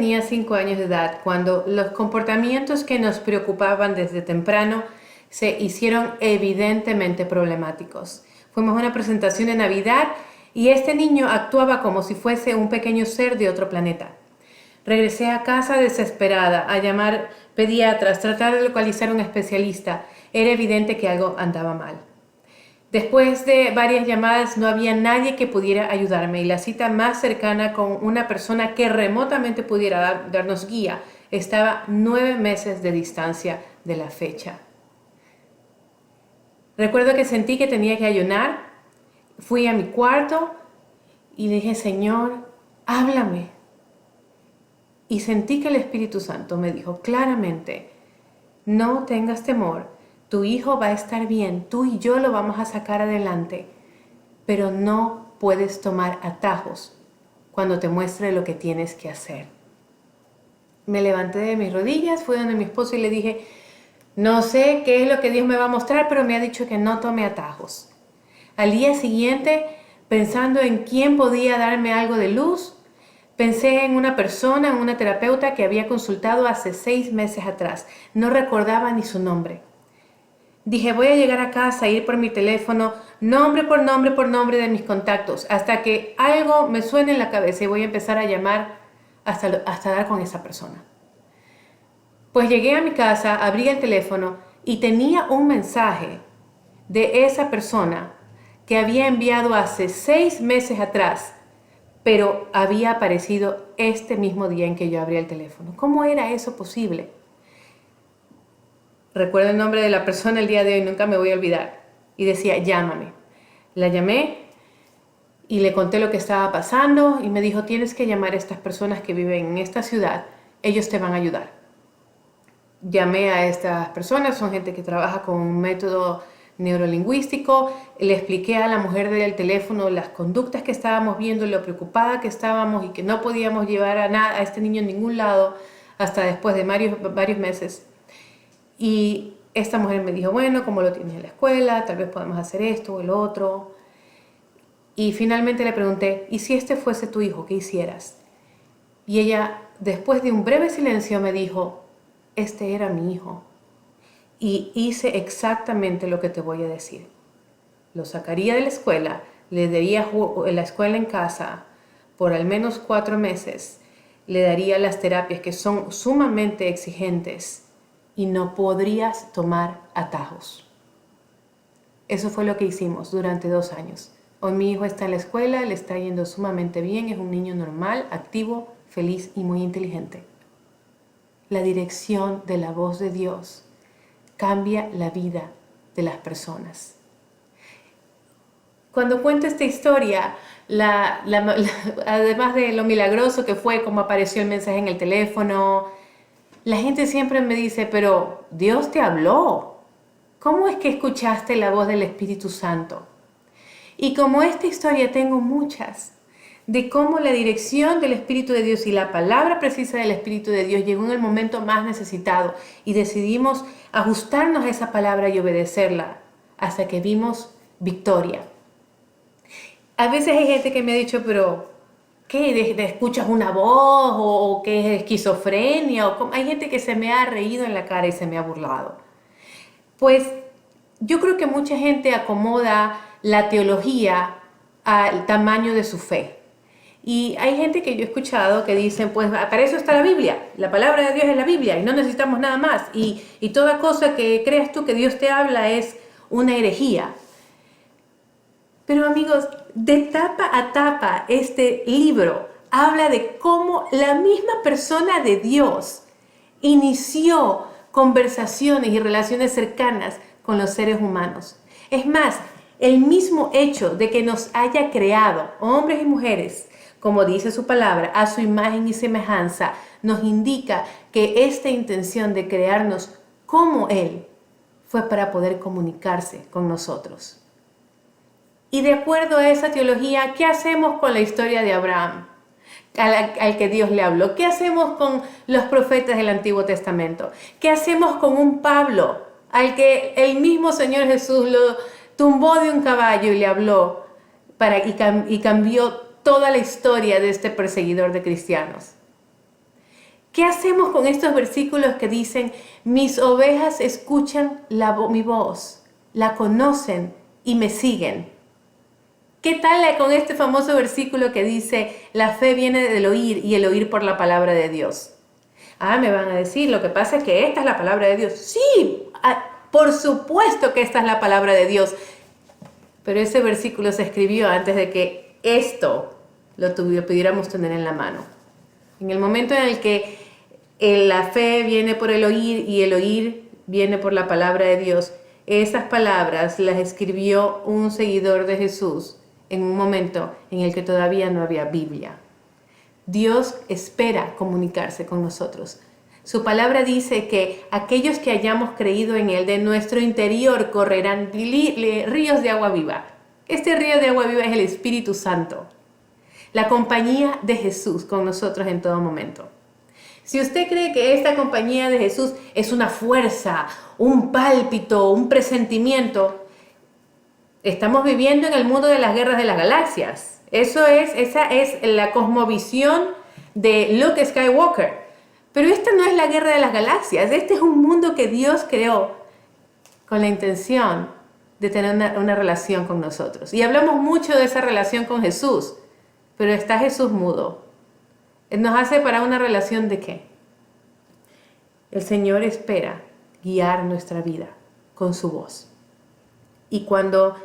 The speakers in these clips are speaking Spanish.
tenía 5 años de edad cuando los comportamientos que nos preocupaban desde temprano se hicieron evidentemente problemáticos. Fuimos a una presentación de Navidad y este niño actuaba como si fuese un pequeño ser de otro planeta. Regresé a casa desesperada a llamar pediatras, tratar de localizar a un especialista. Era evidente que algo andaba mal. Después de varias llamadas no había nadie que pudiera ayudarme y la cita más cercana con una persona que remotamente pudiera darnos guía estaba 9 meses de distancia de la fecha. Recuerdo que sentí que tenía que ayunar, fui a mi cuarto y dije, Señor, háblame. Y sentí que el Espíritu Santo me dijo claramente, no tengas temor, tu hijo va a estar bien, tú y yo lo vamos a sacar adelante, pero no puedes tomar atajos cuando te muestre lo que tienes que hacer. Me levanté de mis rodillas, fui donde mi esposo y le dije, no sé qué es lo que Dios me va a mostrar, pero me ha dicho que no tome atajos. Al día siguiente, pensando en quién podía darme algo de luz, pensé en una persona, en una terapeuta que había consultado hace 6 meses atrás. No recordaba ni su nombre. Dije, voy a llegar a casa, ir por mi teléfono, nombre por nombre de mis contactos, hasta que algo me suene en la cabeza y voy a empezar a llamar hasta dar con esa persona. Pues llegué a mi casa, abrí el teléfono y tenía un mensaje de esa persona que había enviado hace 6 meses atrás, pero había aparecido este mismo día en que yo abrí el teléfono. ¿Cómo era eso posible? Recuerdo el nombre de la persona el día de hoy, nunca me voy a olvidar. Y decía, llámame. La llamé y le conté lo que estaba pasando y me dijo, tienes que llamar a estas personas que viven en esta ciudad, ellos te van a ayudar. Llamé a estas personas, son gente que trabaja con un método neurolingüístico, le expliqué a la mujer del teléfono las conductas que estábamos viendo, lo preocupada que estábamos y que no podíamos llevar a este niño a ningún lado hasta después de varios meses. Y esta mujer me dijo, bueno, ¿cómo lo tienes en la escuela? Tal vez podemos hacer esto o el otro. Y finalmente le pregunté, ¿y si este fuese tu hijo, qué hicieras? Y ella, después de un breve silencio, me dijo, este era mi hijo. Y hice exactamente lo que te voy a decir. Lo sacaría de la escuela, le daría la escuela en casa por al menos 4 meses, le daría las terapias que son sumamente exigentes y no podrías tomar atajos. Eso fue lo que hicimos durante 2 años. Hoy mi hijo está en la escuela, le está yendo sumamente bien, es un niño normal, activo, feliz y muy inteligente. La dirección de la voz de Dios cambia la vida de las personas. Cuando cuento esta historia, además de lo milagroso que fue, como apareció el mensaje en el teléfono, la gente siempre me dice, pero Dios te habló. ¿Cómo es que escuchaste la voz del Espíritu Santo? Y como esta historia tengo muchas, de cómo la dirección del Espíritu de Dios y la palabra precisa del Espíritu de Dios llegó en el momento más necesitado y decidimos ajustarnos a esa palabra y obedecerla hasta que vimos victoria. A veces hay gente que me ha dicho, pero ¿qué? ¿Escuchas una voz? ¿O qué es esquizofrenia? Hay gente que se me ha reído en la cara y se me ha burlado. Pues yo creo que mucha gente acomoda la teología al tamaño de su fe. Y hay gente que yo he escuchado que dicen, pues para eso está la Biblia, la palabra de Dios es la Biblia y no necesitamos nada más. Y toda cosa que creas tú que Dios te habla es una herejía. Pero amigos, de tapa a tapa este libro habla de cómo la misma persona de Dios inició conversaciones y relaciones cercanas con los seres humanos. Es más, el mismo hecho de que nos haya creado, hombres y mujeres, como dice su palabra, a su imagen y semejanza, nos indica que esta intención de crearnos como Él fue para poder comunicarse con nosotros. Y de acuerdo a esa teología, ¿qué hacemos con la historia de Abraham, al que Dios le habló? ¿Qué hacemos con los profetas del Antiguo Testamento? ¿Qué hacemos con un Pablo, al que el mismo Señor Jesús lo tumbó de un caballo y le habló y cambió toda la historia de este perseguidor de cristianos? ¿Qué hacemos con estos versículos que dicen, mis ovejas escuchan mi voz, la conocen y me siguen? ¿Qué tal con este famoso versículo que dice, la fe viene del oír y el oír por la palabra de Dios? Me van a decir, lo que pasa es que esta es la palabra de Dios. Sí, por supuesto que esta es la palabra de Dios. Pero ese versículo se escribió antes de que esto lo pudiéramos tener en la mano. En el momento en el que la fe viene por el oír y el oír viene por la palabra de Dios, esas palabras las escribió un seguidor de Jesús en un momento en el que todavía no había Biblia. Dios espera comunicarse con nosotros. Su palabra dice que aquellos que hayamos creído en Él, de nuestro interior correrán ríos de agua viva. Este río de agua viva es el Espíritu Santo, la compañía de Jesús con nosotros en todo momento. Si usted cree que esta compañía de Jesús es una fuerza, un pálpito, un presentimiento, estamos viviendo en el mundo de las guerras de las galaxias. Esa es la cosmovisión de Luke Skywalker. Pero esta no es la guerra de las galaxias. Este es un mundo que Dios creó con la intención de tener una relación con nosotros. Y hablamos mucho de esa relación con Jesús, pero está Jesús mudo. ¿Nos hace para una relación de qué? El Señor espera guiar nuestra vida con su voz. Y cuando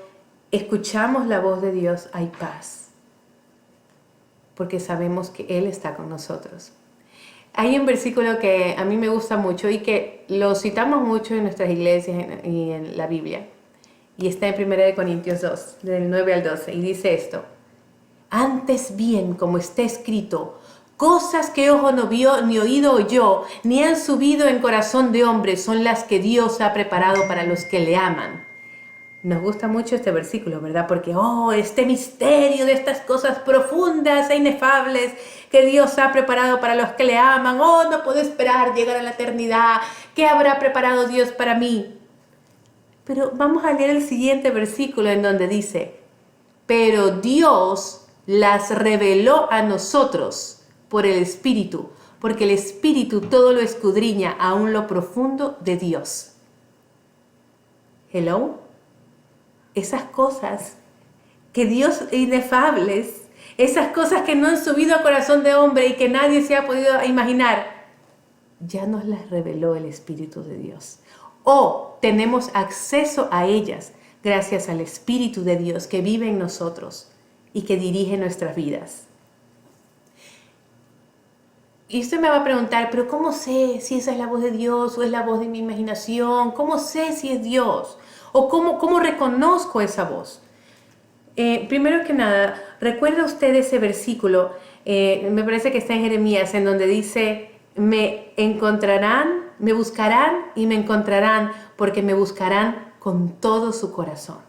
escuchamos la voz de Dios hay paz, porque sabemos que Él está con nosotros. Hay un versículo que a mí me gusta mucho y que lo citamos mucho en nuestras iglesias y en la Biblia. Y está en 1 Corintios 2, del 9 al 12. Y dice esto: antes bien, como está escrito, cosas que ojo no vio, ni oído oyó, ni han subido en corazón de hombre, son las que Dios ha preparado para los que le aman. Nos gusta mucho este versículo, ¿verdad? Porque, este misterio de estas cosas profundas e inefables que Dios ha preparado para los que le aman. No puedo esperar llegar a la eternidad. ¿Qué habrá preparado Dios para mí? Pero vamos a leer el siguiente versículo en donde dice, pero Dios las reveló a nosotros por el Espíritu, porque el Espíritu todo lo escudriña, aún lo profundo de Dios. Hello. Esas cosas que Dios inefables, esas cosas que no han subido a corazón de hombre y que nadie se ha podido imaginar, ya nos las reveló el Espíritu de Dios. Tenemos acceso a ellas gracias al Espíritu de Dios que vive en nosotros y que dirige nuestras vidas. Y usted me va a preguntar, pero ¿cómo sé si esa es la voz de Dios o es la voz de mi imaginación? ¿Cómo sé si es Dios? ¿O cómo reconozco esa voz? Primero que nada, ¿recuerda usted ese versículo? Me parece que está en Jeremías, en donde dice, me encontrarán, me buscarán y me encontrarán, porque me buscarán con todo su corazón.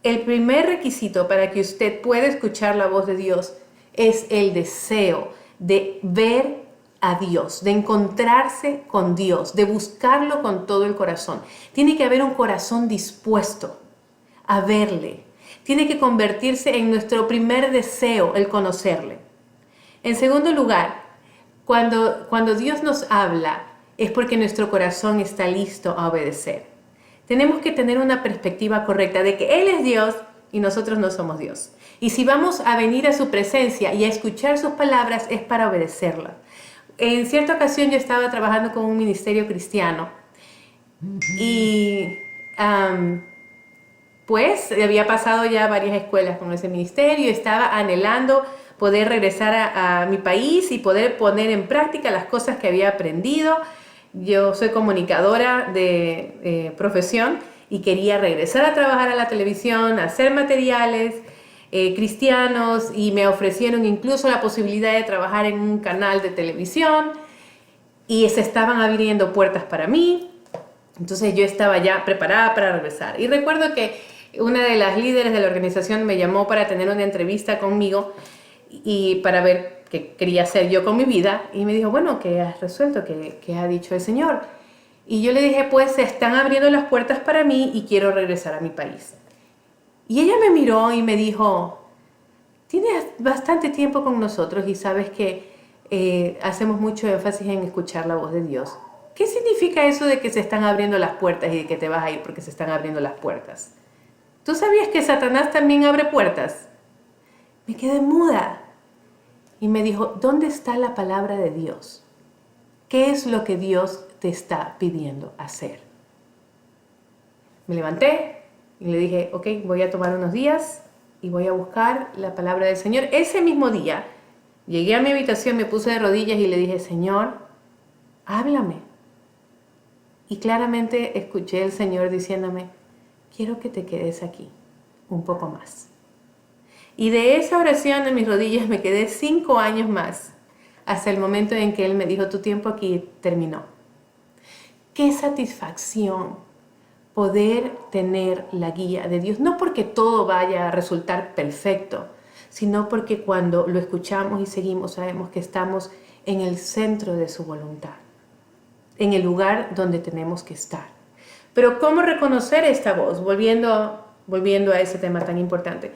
El primer requisito para que usted pueda escuchar la voz de Dios es el deseo de ver a Dios, de encontrarse con Dios, de buscarlo con todo el corazón. Tiene que haber un corazón dispuesto a verle. Tiene que convertirse en nuestro primer deseo el conocerle. En segundo lugar, cuando Dios nos habla es porque nuestro corazón está listo a obedecer. Tenemos que tener una perspectiva correcta de que Él es Dios y nosotros no somos Dios. Y si vamos a venir a su presencia y a escuchar sus palabras es para obedecerla. En cierta ocasión yo estaba trabajando con un ministerio cristiano y pues había pasado ya varias escuelas con ese ministerio y estaba anhelando poder regresar a mi país y poder poner en práctica las cosas que había aprendido. Yo soy comunicadora de profesión y quería regresar a trabajar a la televisión, a hacer materiales cristianos, y me ofrecieron incluso la posibilidad de trabajar en un canal de televisión y se estaban abriendo puertas para mí. Entonces yo estaba ya preparada para regresar. Y recuerdo que una de las líderes de la organización me llamó para tener una entrevista conmigo y para ver qué quería hacer yo con mi vida. Y me dijo, bueno, ¿qué has resuelto? ¿Qué ha dicho el Señor? Y yo le dije, pues se están abriendo las puertas para mí y quiero regresar a mi país. Y ella me miró y me dijo, tienes bastante tiempo con nosotros y sabes que hacemos mucho énfasis en escuchar la voz de Dios. ¿Qué significa eso de que se están abriendo las puertas y de que te vas a ir porque se están abriendo las puertas? ¿Tú sabías que Satanás también abre puertas? Me quedé muda y me dijo, ¿dónde está la palabra de Dios? ¿Qué es lo que Dios te está pidiendo hacer? Me levanté y le dije, ok, voy a tomar unos días y voy a buscar la palabra del Señor. Ese mismo día llegué a mi habitación, me puse de rodillas y le dije, Señor, háblame. Y claramente escuché al Señor diciéndome, quiero que te quedes aquí un poco más. Y de esa oración en mis rodillas me quedé 5 años más, hasta el momento en que Él me dijo, tu tiempo aquí terminó. Qué satisfacción poder tener la guía de Dios, no porque todo vaya a resultar perfecto, sino porque cuando lo escuchamos y seguimos sabemos que estamos en el centro de su voluntad, en el lugar donde tenemos que estar. Pero ¿cómo reconocer esta voz? Volviendo a ese tema tan importante.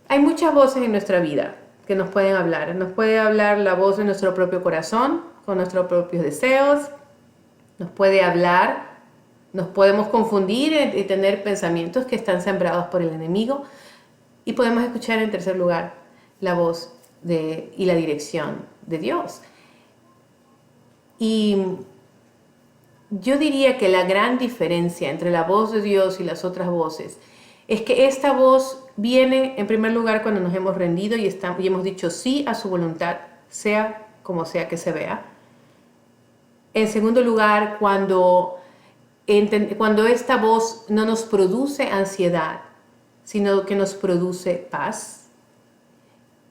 Hay muchas voces en nuestra vida que nos pueden hablar. Nos puede hablar la voz de nuestro propio corazón, con nuestros propios deseos. Nos puede hablar, nos podemos confundir y tener pensamientos que están sembrados por el enemigo. Y podemos escuchar en tercer lugar la voz y la dirección de Dios. Y yo diría que la gran diferencia entre la voz de Dios y las otras voces es que esta voz viene en primer lugar cuando nos hemos rendido y hemos dicho sí a su voluntad, sea como sea que se vea. En segundo lugar, cuando esta voz no nos produce ansiedad, sino que nos produce paz.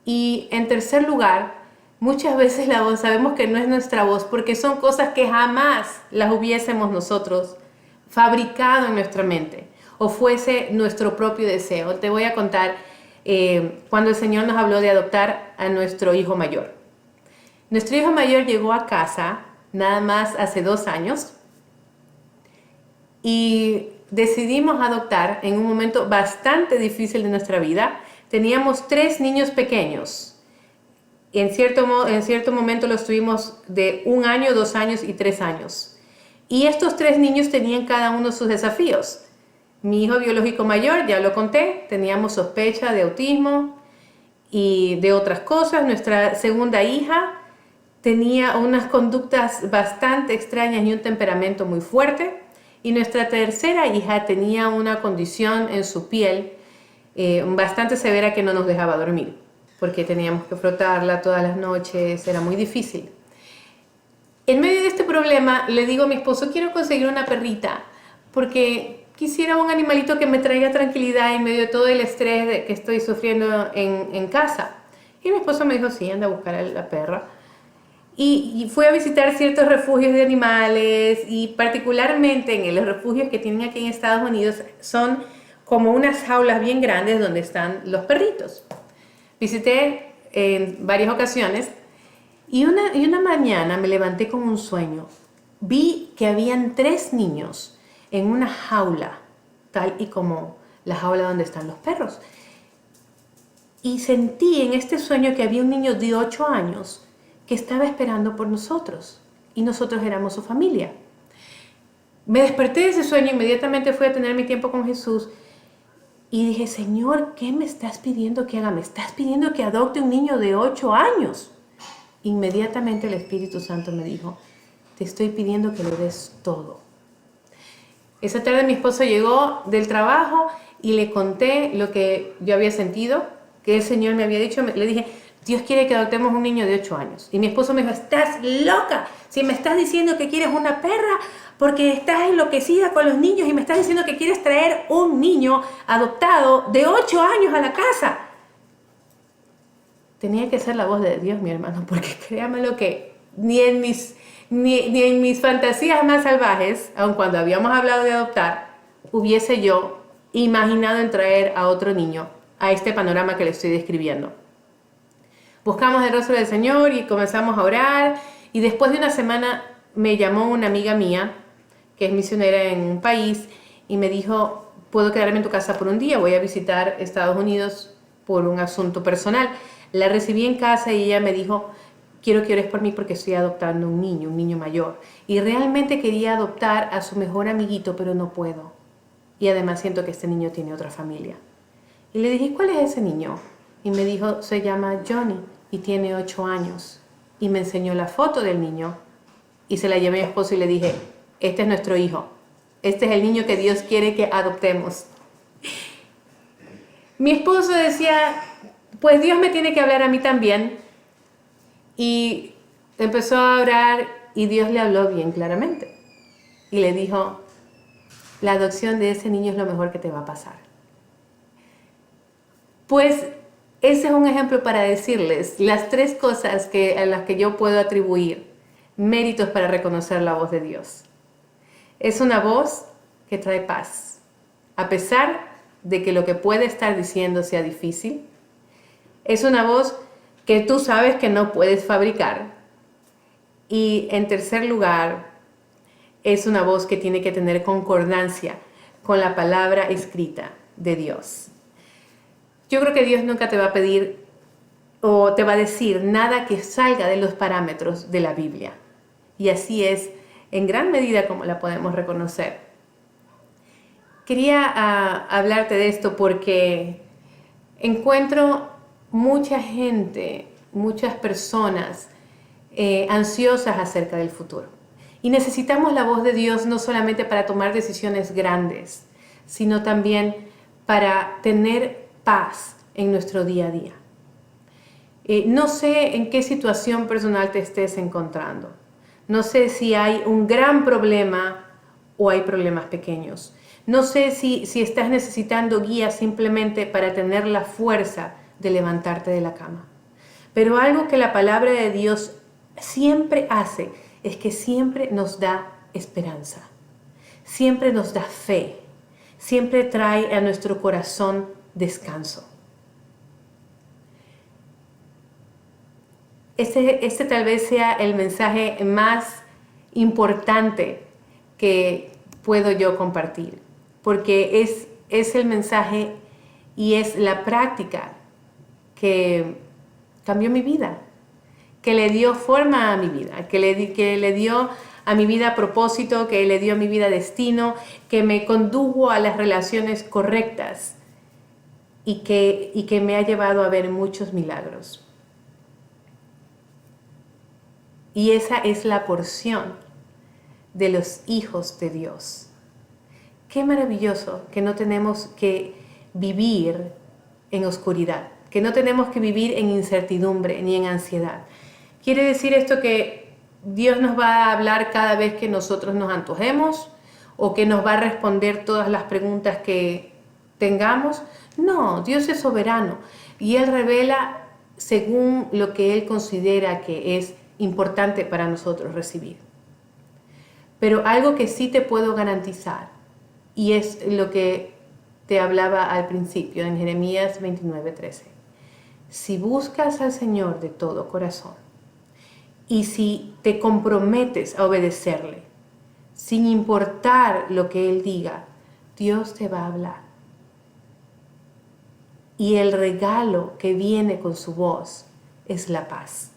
Y en tercer lugar, muchas veces la voz sabemos que no es nuestra voz porque son cosas que jamás las hubiésemos nosotros fabricado en nuestra mente o fuese nuestro propio deseo. Te voy a contar cuando el Señor nos habló de adoptar a nuestro hijo mayor. Nuestro hijo mayor llegó a casa nada más hace 2 años y decidimos adoptar en un momento bastante difícil de nuestra vida. Teníamos 3 niños pequeños. En cierto momento los tuvimos de 1 año, 2 años y 3 años. Y estos 3 niños tenían cada uno sus desafíos. Mi hijo biológico mayor, ya lo conté, teníamos sospecha de autismo y de otras cosas. Nuestra segunda hija tenía unas conductas bastante extrañas y un temperamento muy fuerte. Y nuestra tercera hija tenía una condición en su piel bastante severa que no nos dejaba dormir, porque teníamos que frotarla todas las noches, era muy difícil. En medio de este problema le digo a mi esposo, quiero conseguir una perrita, porque quisiera un animalito que me traiga tranquilidad en medio de todo el estrés que estoy sufriendo en casa. Y mi esposo me dijo, sí, anda a buscar a la perra. Y fui a visitar ciertos refugios de animales y particularmente en los refugios que tienen aquí en Estados Unidos son como unas jaulas bien grandes donde están los perritos. Visité en varias ocasiones y una mañana me levanté con un sueño. Vi que habían 3 niños en una jaula, tal y como la jaula donde están los perros. Y sentí en este sueño que había un niño de 8 años que estaba esperando por nosotros y nosotros éramos su familia. Me desperté de ese sueño, inmediatamente fui a tener mi tiempo con Jesús y dije, Señor, ¿qué me estás pidiendo que haga? Me estás pidiendo que adopte un niño de 8 años. Inmediatamente el Espíritu Santo me dijo, te estoy pidiendo que le des todo. Esa tarde mi esposo llegó del trabajo y le conté lo que yo había sentido, que el Señor me había dicho. Le dije, Dios quiere que adoptemos un niño de 8 años. Y mi esposo me dijo, estás loca. Si me estás diciendo que quieres una perra porque estás enloquecida con los niños y me estás diciendo que quieres traer un niño adoptado de 8 años a la casa. Tenía que ser la voz de Dios, mi hermano, porque créamelo que ni en mis fantasías más salvajes, aun cuando habíamos hablado de adoptar, hubiese yo imaginado en traer a otro niño a este panorama que le estoy describiendo. Buscamos el rostro del Señor y comenzamos a orar y después de una semana me llamó una amiga mía que es misionera en un país y me dijo, puedo quedarme en tu casa por un día, voy a visitar Estados Unidos por un asunto personal. La recibí en casa y ella me dijo, quiero que ores por mí porque estoy adoptando un niño mayor. Y realmente quería adoptar a su mejor amiguito, pero no puedo. Y además siento que este niño tiene otra familia. Y le dije, ¿cuál es ese niño? Y me dijo, se llama Johnny y tiene 8 años. Y me enseñó la foto del niño y se la llevé a mi esposo y le dije, este es nuestro hijo. Este es el niño que Dios quiere que adoptemos. Mi esposo decía, pues Dios me tiene que hablar a mí también. Y empezó a orar y Dios le habló bien claramente. Y le dijo, la adopción de ese niño es lo mejor que te va a pasar. Pues ese es un ejemplo para decirles las 3 cosas a las que yo puedo atribuir méritos para reconocer la voz de Dios. Es una voz que trae paz, a pesar de que lo que puede estar diciendo sea difícil. Es una voz que tú sabes que no puedes fabricar. Y en tercer lugar, es una voz que tiene que tener concordancia con la palabra escrita de Dios. Yo creo que Dios nunca te va a pedir o te va a decir nada que salga de los parámetros de la Biblia. Y así es en gran medida como la podemos reconocer. Quería hablarte de esto porque encuentro mucha gente, muchas personas ansiosas acerca del futuro. Y necesitamos la voz de Dios no solamente para tomar decisiones grandes, sino también para tener paz en nuestro día a día. No sé en qué situación personal te estés encontrando. No sé si hay un gran problema o hay problemas pequeños. No sé si estás necesitando guía simplemente para tener la fuerza de levantarte de la cama. Pero algo que la palabra de Dios siempre hace es que siempre nos da esperanza. Siempre nos da fe. Siempre trae a nuestro corazón descanso. Este tal vez sea el mensaje más importante que puedo yo compartir, porque es el mensaje y es la práctica que cambió mi vida, que le dio forma a mi vida, que le dio a mi vida propósito, que le dio a mi vida destino, que me condujo a las relaciones correctas y que me ha llevado a ver muchos milagros. Y esa es la porción de los hijos de Dios. Qué maravilloso que no tenemos que vivir en oscuridad, que no tenemos que vivir en incertidumbre ni en ansiedad. ¿Quiere decir esto que Dios nos va a hablar cada vez que nosotros nos antojemos o que nos va a responder todas las preguntas que tengamos? No, Dios es soberano y Él revela según lo que Él considera que es importante para nosotros recibir. Pero algo que sí te puedo garantizar, y es lo que te hablaba al principio en Jeremías 29:13. Si buscas al Señor de todo corazón y si te comprometes a obedecerle, sin importar lo que Él diga, Dios te va a hablar. Y el regalo que viene con su voz es la paz.